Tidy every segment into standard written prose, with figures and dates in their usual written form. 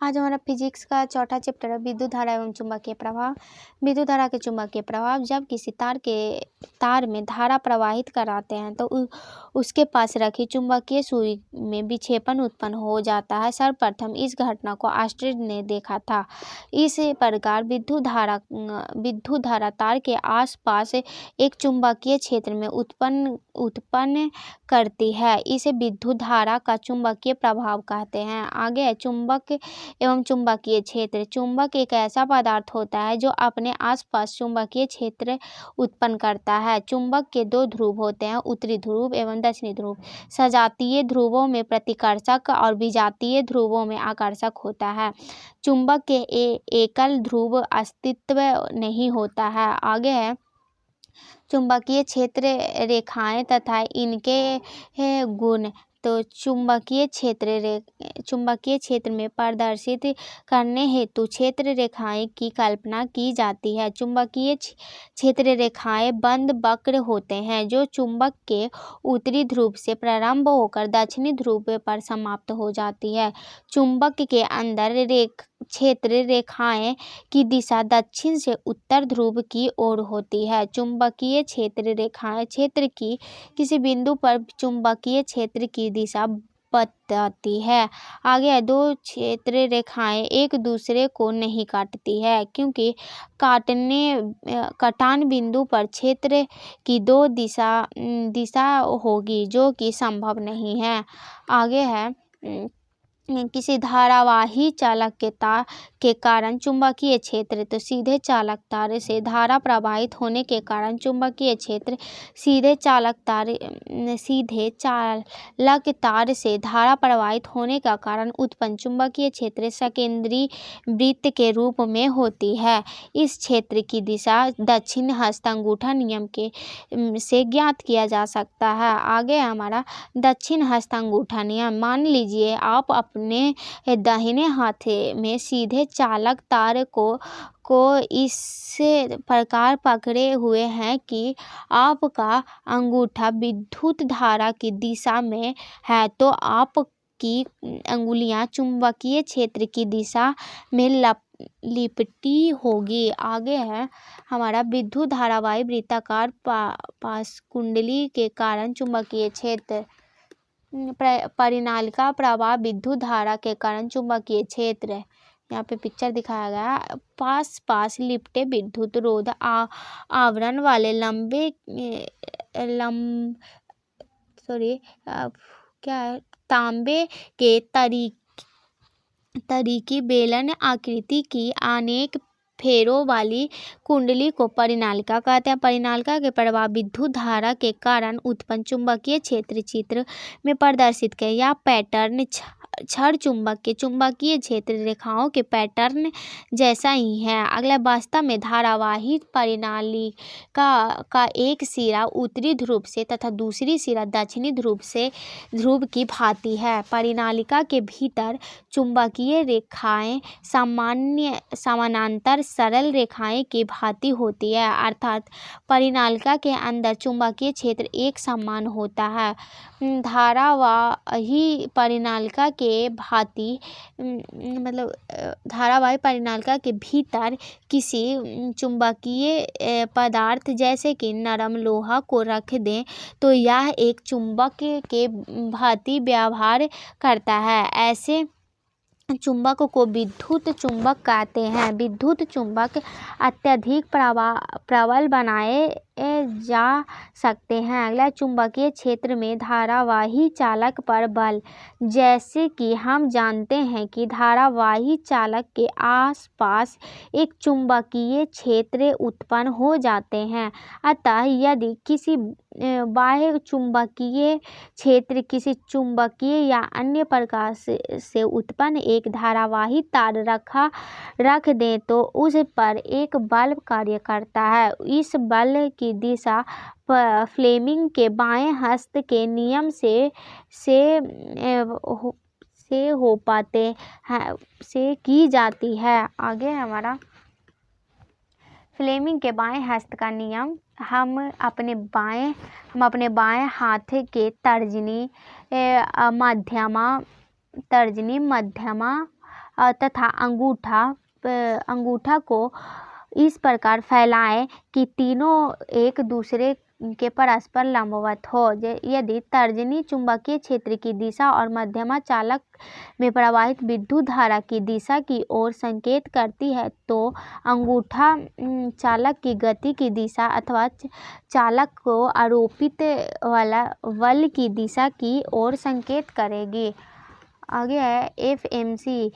आज हमारा फिजिक्स का चौथा चैप्टर है विद्युत धारा एवं चुंबकीय प्रभाव। विद्युत धारा के चुंबकीय प्रभाव। जब किसी तार में धारा प्रवाहित कराते हैं तो उसके पास रखी चुंबकीय सुई में विक्षेपण उत्पन्न हो जाता है। सर्वप्रथम इस घटना को ऑस्ट्रिन ने देखा था। इस प्रकार विद्युत धारा तार के आसपास एक चुंबकीय क्षेत्र में उत्पन्न करती है। इसे विद्युत धारा का चुंबकीय प्रभाव कहते हैं। आगे है चुंबक एवं चुंबकीय क्षेत्र। चुंबक एक ऐसा पदार्थ होता है जो अपने आसपास चुंबकीय क्षेत्र उत्पन्न करता है। चुंबक के दो ध्रुव होते हैं, उत्तरी ध्रुव एवं दक्षिणी ध्रुव। सजातीय ध्रुवों में प्रतिकर्षक और विजातीय ध्रुवों में आकर्षक होता है। चुंबक के एकल ध्रुव अस्तित्व नहीं होता है। आगे है चुंबकीय क्षेत्र रेखाएं तथा इनके गुण। तो चुंबकीय क्षेत्र में प्रदर्शित करने हेतु क्षेत्र रेखाएं की कल्पना की जाती है। चुंबकीय क्षेत्र रेखाएं बंद वक्र होते हैं जो चुंबक के उत्तरी ध्रुव से प्रारंभ होकर दक्षिणी ध्रुव पर समाप्त हो जाती है। चुंबक के अंदर क्षेत्र रेखाएं की दिशा दक्षिण से उत्तर ध्रुव की ओर होती है। चुंबकीय क्षेत्र रेखाएं क्षेत्र की किसी बिंदु पर चुंबकीय क्षेत्र की दिशा बताती है। आगे दो क्षेत्र रेखाएं एक दूसरे को नहीं काटती है क्योंकि कटान बिंदु पर क्षेत्र की दो दिशा होगी जो कि संभव नहीं है। आगे है किसी धारावाही चालक के कारण चुंबकीय क्षेत्र। तो सीधे चालक तार से धारा प्रवाहित होने के कारण चुंबकीय क्षेत्र सीधे चालक तार से धारा प्रवाहित होने का कारण उत्पन्न चुंबकीय क्षेत्र सकेंद्री वृत्त के रूप में होती है। इस क्षेत्र की दिशा दक्षिण हस्त अंगूठा नियम से ज्ञात किया जा सकता है। आगे हमारा दक्षिण हस्त अंगूठा नियम। मान लीजिए आप अपने दाहिने हाथ में सीधे चालक तार को इस प्रकार पकड़े हुए हैं कि आपका अंगूठा विद्युत धारा की दिशा में है तो आपकी अंगुलियां चुंबकीय क्षेत्र की दिशा में लिपटी होगी। आगे है हमारा विद्युत धारावाही वृत्ताकार पाशकुंडली के कारण चुंबकीय क्षेत्र। परिनालिका प्रवाह विद्युत धारा के कारण चुंबकीय क्षेत्र। यहाँ पे पिक्चर दिखाया गया। पास लिपटे विद्युत रोध आवरण वाले तांबे के तरीकी बेलन आकृति की अनेक फेरों वाली कुंडली को परिनालिका कहते हैं। परिनालिका के प्रवाह विद्युत धारा के कारण उत्पन्न चुंबकीय क्षेत्र चित्र में प्रदर्शित किया। यह पैटर्न क्षण चुंबक के चुंबकीय क्षेत्र रेखाओं के पैटर्न जैसा ही है। अगला वास्तव में धारावाही परिनालिका का एक सिरा उत्तरी ध्रुव से तथा दूसरी सिरा दक्षिणी ध्रुव की भांति है। परिनालिका के भीतर चुंबकीय रेखाएं समानांतर सरल रेखाएं की भांति होती है अर्थात परिनालिका के अंदर चुंबकीय क्षेत्र एक समान होता है। धारावाही परिनालिका के भीतर किसी चुंबकीय पदार्थ जैसे कि नरम लोहा को रख दें तो यह एक चुंबक के भांति व्यवहार करता है। ऐसे चुंबक को विद्युत चुंबक कहते हैं। विद्युत चुंबक अत्यधिक प्रबल बनाए जा सकते हैं। अगला चुंबकीय क्षेत्र में धारावाही चालक पर बल। जैसे कि हम जानते हैं कि धारावाही चालक के आसपास एक चुंबकीय क्षेत्र उत्पन्न हो जाते हैं। अतः यदि किसी बाह्य चुंबकीय क्षेत्र किसी चुंबकीय या अन्य प्रकार से उत्पन्न एक धारावाही तार रख दें तो उस पर एक बल कार्य करता है। इस बल की दिशा फ्लेमिंग के बाएं हस्त के नियम से की जाती है। आगे हमारा फ्लेमिंग के बाएं हस्त का नियम। हम अपने बाएं हाथ के तर्जनी मध्यमा तथा अंगूठा को इस प्रकार फैलाएं कि तीनों एक दूसरे के परस्पर लंबवत हो। यदि तर्जनी चुंबकीय क्षेत्र की दिशा और मध्यमा चालक में प्रवाहित विद्युत धारा की दिशा की ओर संकेत करती है तो अंगूठा चालक की गति की दिशा अथवा चालक को आरोपित बल की दिशा की ओर संकेत करेगी। आगे है एफएमसी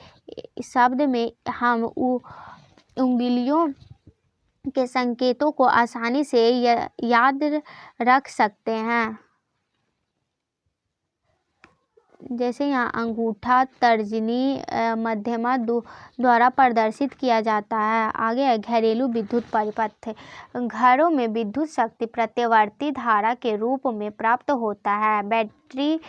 शब्द में हम उंगलियों के संकेतों को आसानी से याद रख सकते हैं, जैसे यहाँ अंगूठा तर्जनी मध्यमा द्वारा प्रदर्शित किया जाता है। आगे है घरेलू विद्युत परिपथ। घरों में विद्युत शक्ति प्रत्यावर्ती धारा के रूप में प्राप्त होता है। बैटरी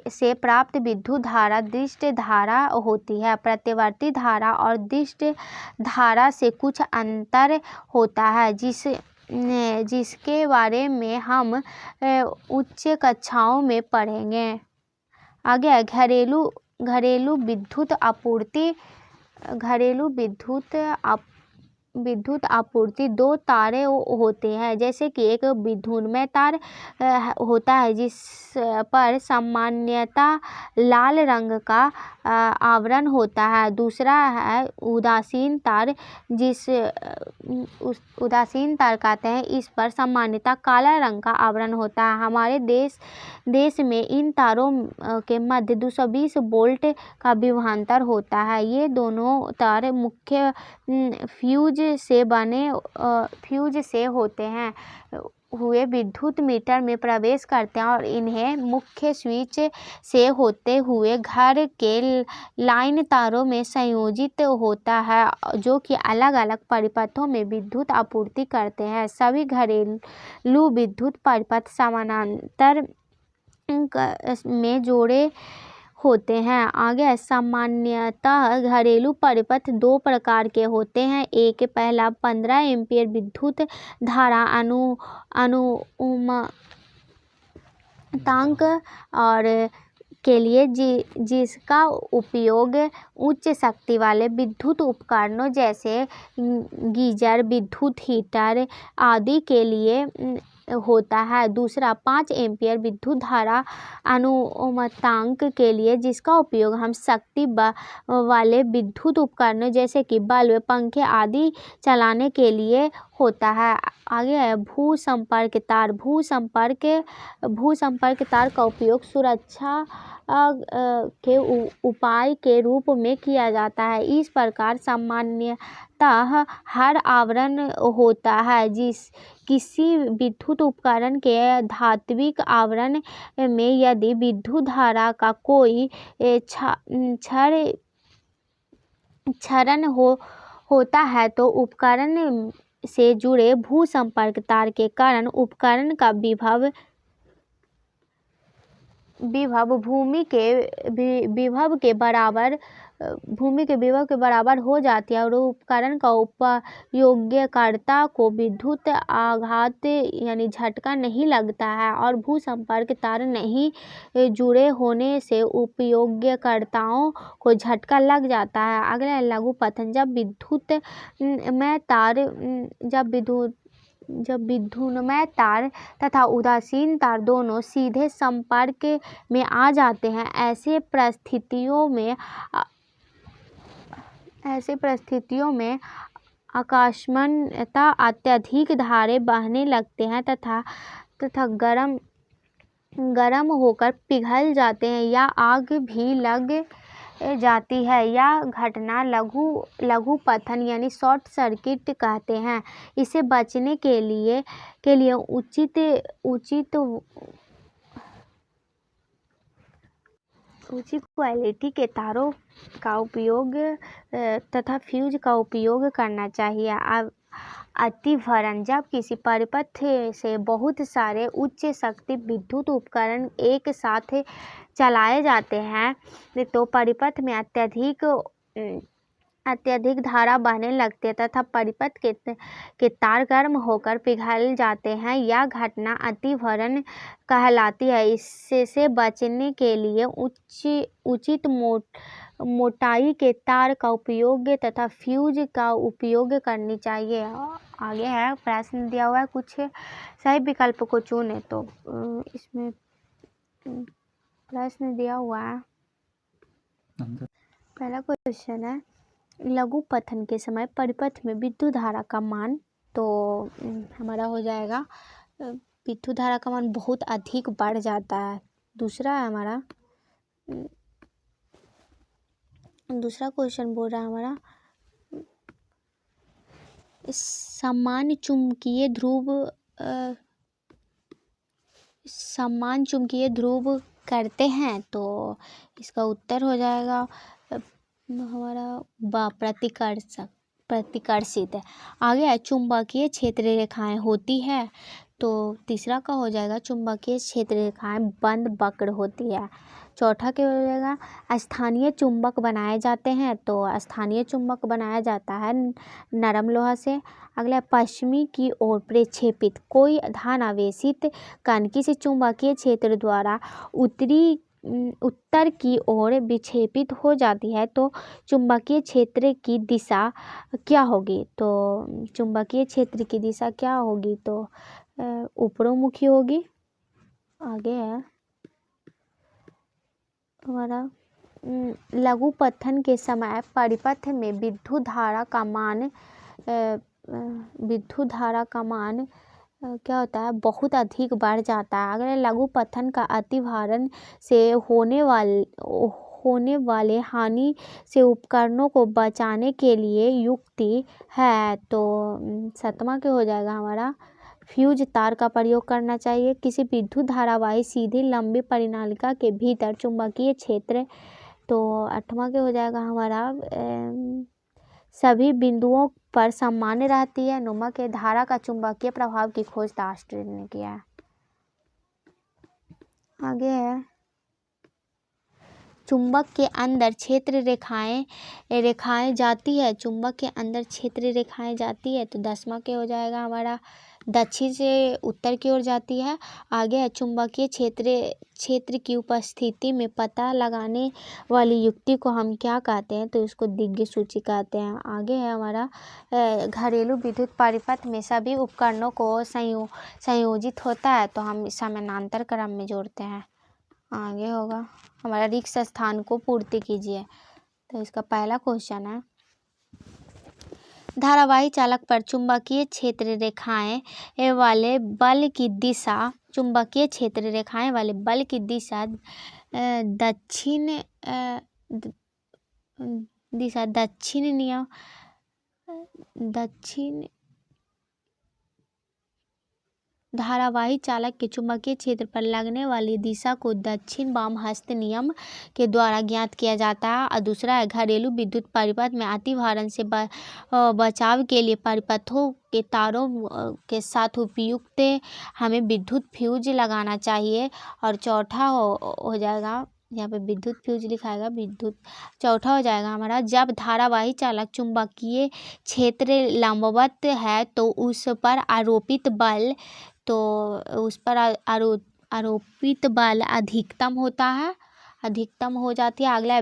से प्राप्त विद्युत धारा दिष्ट धारा होती है। प्रत्यावर्ती धारा और दिष्ट धारा से कुछ अंतर होता है जिसके बारे में हम उच्च कक्षाओं में पढ़ेंगे। आगे है घरेलू विद्युत आपूर्ति। घरेलू विद्युत आपूर्ति दो तारे होते हैं, जैसे कि एक विद्युन्मय तार होता है जिस पर सामान्यतः लाल रंग का आवरण होता है। दूसरा है उदासीन तार उदासीन तार कहते हैं, इस पर सामान्यतः काला रंग का आवरण होता है। हमारे देश में इन तारों के मध्य 220 वोल्ट का विभवांतर होता है। ये दोनों तार मुख्य फ्यूज से होते हैं हुए विद्युत मीटर में प्रवेश करते हैं और इन्हें मुख्य स्विच से होते हुए घर के लाइन तारों में संयोजित होता है, जो कि अलग अलग परिपथों में विद्युत आपूर्ति करते हैं। सभी घरेलू विद्युत परिपथ समानांतर में जोड़े होते हैं। आगे सामान्यतः घरेलू परिपथ दो प्रकार के होते हैं। एक पहला 15 एम्पीयर विद्युत धारा अनुमतांक और के लिए जिसका उपयोग उच्च शक्ति वाले विद्युत उपकरणों जैसे गीजर, विद्युत हीटर आदि के लिए होता है। दूसरा 5 एम्पीयर विद्युत धारा अनुमतांक के लिए, जिसका उपयोग हम शक्ति वाले विद्युत उपकरणों जैसे कि बल्ब, पंखे आदि चलाने के लिए होता है। आगे है भू संपर्क तार। भू संपर्क तार का उपयोग सुरक्षा के उपाय के रूप में किया जाता है। इस प्रकार सामान्यतः हर आवरण होता है किसी विद्युत उपकरण के धात्विक आवरण में यदि विद्युत धारा का कोई क्षरण होता है तो उपकरण से जुड़े भू संपर्क तार के कारण उपकरण का विभव भूमि के विभव के बराबर हो जाती है और उपकरण का उपयोगकर्ता को विद्युत आघात यानी झटका नहीं लगता है और भू संपर्क तार नहीं जुड़े होने से उपयोगकर्ताओं को झटका लग जाता है। अगला लघु पतन। जब विद्युन्मय तार तथा उदासीन तार दोनों सीधे संपर्क में आ जाते हैं, ऐसे परिस्थितियों में अकस्मातः अत्यधिक धाराएं बहने लगते हैं तथा गर्म होकर पिघल जाते हैं या आग भी लग जाती है। यह घटना लघु पतन यानी शॉर्ट सर्किट कहते हैं। इसे बचने के लिए उचित क्वालिटी के तारों का उपयोग तथा फ्यूज का उपयोग करना चाहिए। अतिभरण। जब किसी परिपथ से बहुत सारे उच्च शक्ति विद्युत उपकरण एक साथ चलाए जाते हैं तो परिपथ में अत्यधिक धारा बहने लगती है तथा परिपथ के तार गर्म होकर पिघल जाते हैं। यह घटना अतिभरण कहलाती है। इससे बचने के लिए उचित मोटाई के तार का उपयोग तथा फ्यूज का उपयोग करनी चाहिए। आगे है प्रश्न दिया हुआ है, कुछ सही विकल्प को चुने। तो इसमें प्रश्न दिया हुआ है, पहला क्वेश्चन है लघु पतन के समय परिपथ में विद्युत धारा का मान, तो हमारा हो जाएगा विद्युत धारा का मान बहुत अधिक बढ़ जाता है। दूसरा है हमारा, दूसरा क्वेश्चन बोल रहा है हमारा समान चुंबकीय ध्रुव करते हैं, तो इसका उत्तर हो जाएगा हमारा प्रतिकर्षित है। आगे है चुंबकीय क्षेत्र रेखाएं होती है, तो तीसरा का हो जाएगा चुंबकीय क्षेत्र रेखाएं बंद वक्र होती है। चौथा क्या हो जाएगा स्थानीय चुंबक बनाए जाते हैं, तो स्थानीय चुंबक बनाया जाता है नरम लोहा से। अगला पश्चिमी की ओर प्रक्षेपित कोई धनावेशित कण किसी चुंबकीय क्षेत्र द्वारा उत्तर की ओर विक्षेपित हो जाती है, तो चुंबकीय क्षेत्र की दिशा क्या होगी? तो चुंबकीय क्षेत्र की दिशा क्या होगी? तो ऊपरोमुखी होगी। आगे है हमारा लघु पतन के समय परिपथ में विद्युत धारा का मान क्या होता है बहुत अधिक बढ़ जाता है। अगर लघु पतन का अतिभारण से होने वाले हानि से उपकरणों को बचाने के लिए युक्ति है, तो सातवां क्या हो जाएगा हमारा फ्यूज तार का प्रयोग करना चाहिए। किसी विद्युत धारावाही सीधी लंबी परिनालिका के भीतर चुंबकीय क्षेत्र, तो आठवां क्या हो जाएगा हमारा सभी बिंदुओं पर सामान्य रहती है। नुमा के धारा का चुंबकीय प्रभाव की खोज ऑस्ट्रेन ने किया है। आगे है चुंबक के अंदर क्षेत्र रेखाएं जाती है, चुंबक के अंदर क्षेत्र रेखाएं जाती है, तो 10वां क्या हो जाएगा हमारा दक्षिण से उत्तर की ओर जाती है। आगे है चुंबकीय क्षेत्र की उपस्थिति में पता लगाने वाली युक्ति को हम क्या कहते हैं? तो इसको दिग्गज सूची कहते हैं। आगे है हमारा घरेलू विद्युत परिपथ में सभी उपकरणों को संयोजित होता है, तो हम समानांतर क्रम में जोड़ते हैं। आगे होगा हमारा रिक्त स्थान को पूर्ति कीजिए, तो इसका पहला क्वेश्चन है धारावाही चालक पर चुंबकीय क्षेत्र रेखाएं वाले बल की दिशा चुंबकीय क्षेत्र रेखाएं वाले बल की दिशा दक्षिण धारावाही चालक के चुंबकीय क्षेत्र पर लगने वाली दिशा को दक्षिण वाम हस्त नियम के द्वारा ज्ञात किया जाता है। और दूसरा है घरेलू विद्युत परिपथ में अतिभारण से बचाव के लिए परिपथों के तारों के साथ उपयुक्त हमें विद्युत फ्यूज लगाना चाहिए। और चौथा हो जाएगा यहाँ पे विद्युत फ्यूज लिखाएगा विद्युत। चौथा हो जाएगा हमारा जब धारावाही चालक चुंबकीय क्षेत्र लंबवत है तो उस पर आरोपित बल अधिकतम हो जाती है। अगला है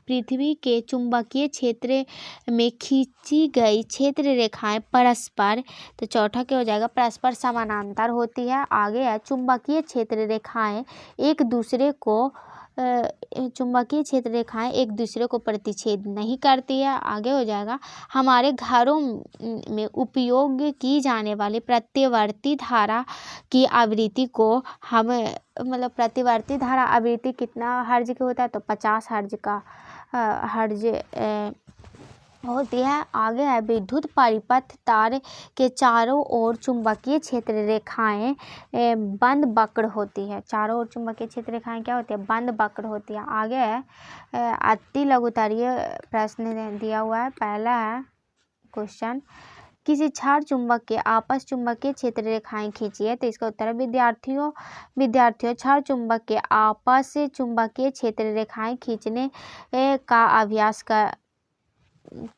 पृथ्वी के चुंबकीय क्षेत्र में खींची गई क्षेत्र रेखाएं परस्पर, तो चौथा क्या हो जाएगा परस्पर समानांतर होती है। आगे है चुंबकीय क्षेत्र रेखाएं एक दूसरे को प्रतिच्छेद नहीं करती है। आगे हो जाएगा हमारे घरों में उपयोग की जाने वाली प्रतिवर्ती धारा की आवृत्ति को हम प्रतिवर्ती धारा आवृत्ति कितना हर्ज की होता है? तो 50 हर्ज का हर्ज होती है। आगे है विद्युत परिपथ तार के चारों ओर चुंबकीय क्षेत्र रेखाएं बंद वक्र होती है। चारों ओर चुंबकीय क्षेत्र रेखाएं क्या होती है? बंद वक्र होती है। आगे है अति लघुत्तरीय प्रश्न दिया हुआ है। पहला है क्वेश्चन किसी क्षार चुंबक के आपस चुंबकीय क्षेत्र रेखाएं खींचिए, तो इसका उत्तर है विद्यार्थियों क्षार चुंबक के आपस चुंबकीय क्षेत्र रेखाएं खींचने का अभ्यास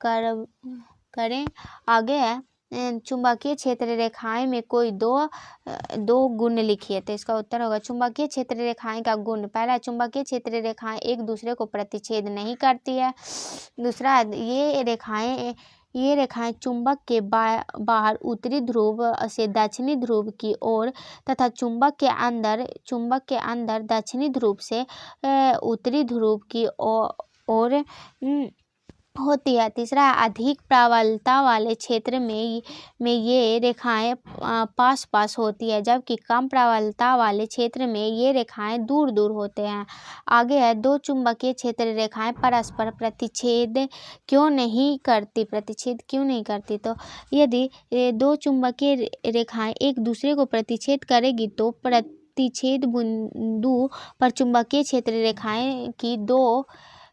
करें। आगे है चुंबकीय क्षेत्र रेखाएं में कोई दो गुण लिखिए। तो इसका उत्तर होगा चुंबकीय क्षेत्र रेखाएं का गुण। पहला, चुंबकीय क्षेत्र रेखाएं एक दूसरे को प्रतिच्छेद नहीं करती है। दूसरा, ये रेखाएं चुंबक के बाहर उत्तरी ध्रुव से दक्षिणी ध्रुव की ओर तथा चुंबक के अंदर दक्षिणी ध्रुव से उत्तरी ध्रुव की ओर होती है। तीसरा, अधिक प्रबलता वाले क्षेत्र में ये रेखाएं पास पास होती है, जबकि कम प्रबलता वाले क्षेत्र में ये रेखाएं दूर दूर होते हैं। आगे है, दो चुंबकीय क्षेत्र रेखाएं परस्पर प्रतिच्छेद क्यों नहीं करती। तो यदि दो चुंबकीय रेखाएं एक दूसरे को प्रतिच्छेद करेगी तो प्रतिच्छेद बिंदु पर चुंबकीय क्षेत्र रेखाएं की दो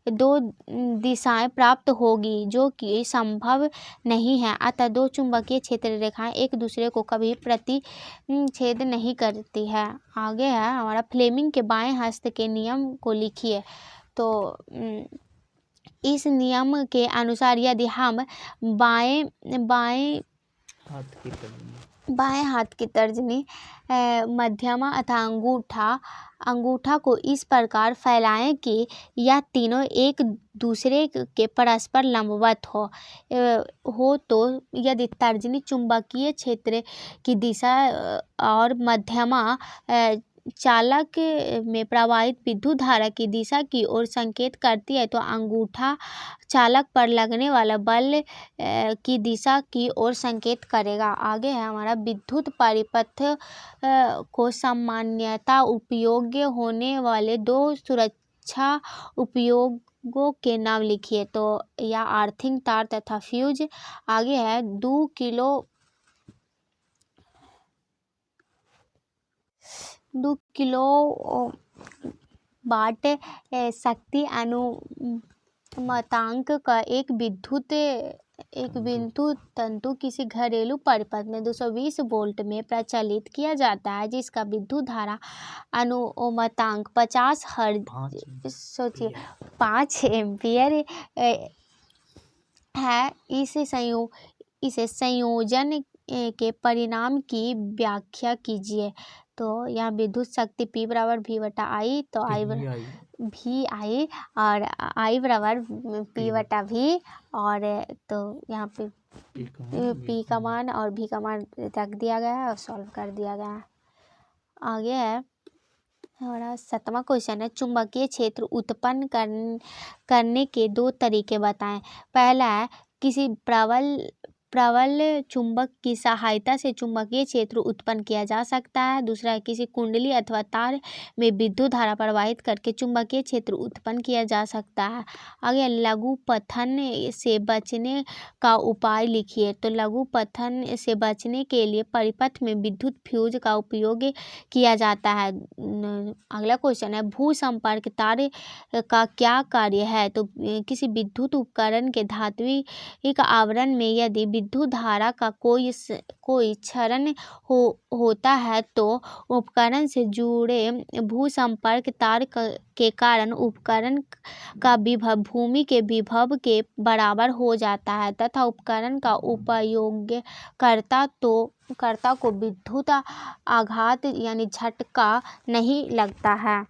दिशाएं प्राप्त होगी, जो कि संभव नहीं है। अतः दो चुंबकीय क्षेत्र रेखाएं एक दूसरे को कभी प्रतिच्छेद नहीं करती है। आगे है हमारा, फ्लेमिंग के बाएं हस्त के नियम को लिखिए। तो इस नियम के अनुसार यदि हम बाएं हाथ की तर्जनी, मध्यमा अथवा अंगूठा को इस प्रकार फैलाएं कि यह तीनों एक दूसरे के परस्पर लंबवत हो तो यदि तर्जनी चुंबकीय क्षेत्र की दिशा और मध्यमा चालक में प्रवाहित विद्युत धारा की दिशा की ओर संकेत करती है, तो अंगूठा चालक पर लगने वाला बल की दिशा की ओर संकेत करेगा। आगे है हमारा, विद्युत परिपथ को सामान्यतः उपयोग्य होने वाले दो सुरक्षा उपयोगों के नाम लिखिए। तो या अर्थिंग तार तथा फ्यूज। आगे है, 2 किलो वाट शक्ति अनुमतांक का एक विद्युत तंतु किसी घरेलू परिपथ में 220 वोल्ट में प्रचालित किया जाता है, जिसका विद्युत धारा अनुमतांक 50 हर्ट्ज 5 एम्पीयर है। इसे संयोजन के परिणाम की व्याख्या कीजिए। तो यहाँ विद्युत शक्ति P बराबर V/I, तो VI और I बराबर P/V, और तो यहाँ पे P का मान और V का मान रख दिया गया है और सॉल्व कर दिया गया है। आगे है हमारा 7वां क्वेश्चन है, चुंबकीय क्षेत्र उत्पन्न करने के 2 तरीके बताएं। पहला है, किसी प्रबल चुंबक की सहायता से चुंबकीय क्षेत्र उत्पन्न किया जा सकता है। दूसरा है, किसी कुंडली अथवा तार में विद्युत धारा प्रवाहित करके चुंबकीय क्षेत्र उत्पन्न किया जा सकता है। आगे, लघु पतन से बचने का उपाय लिखिए। तो लघु पतन से बचने के लिए परिपथ में विद्युत फ्यूज का उपयोग किया जाता है। अगला क्वेश्चन है, भू संपर्क तार का क्या कार्य है। तो किसी विद्युत उपकरण के धात्विक आवरण में यदि विद्युत धारा का कोई क्षरण होता है, तो उपकरण से जुड़े भू संपर्क तार के कारण उपकरण का विभव भूमि के विभव के बराबर हो जाता है तथा उपकरण का उपयोगकर्ता को विद्युत आघात यानी झटका नहीं लगता है।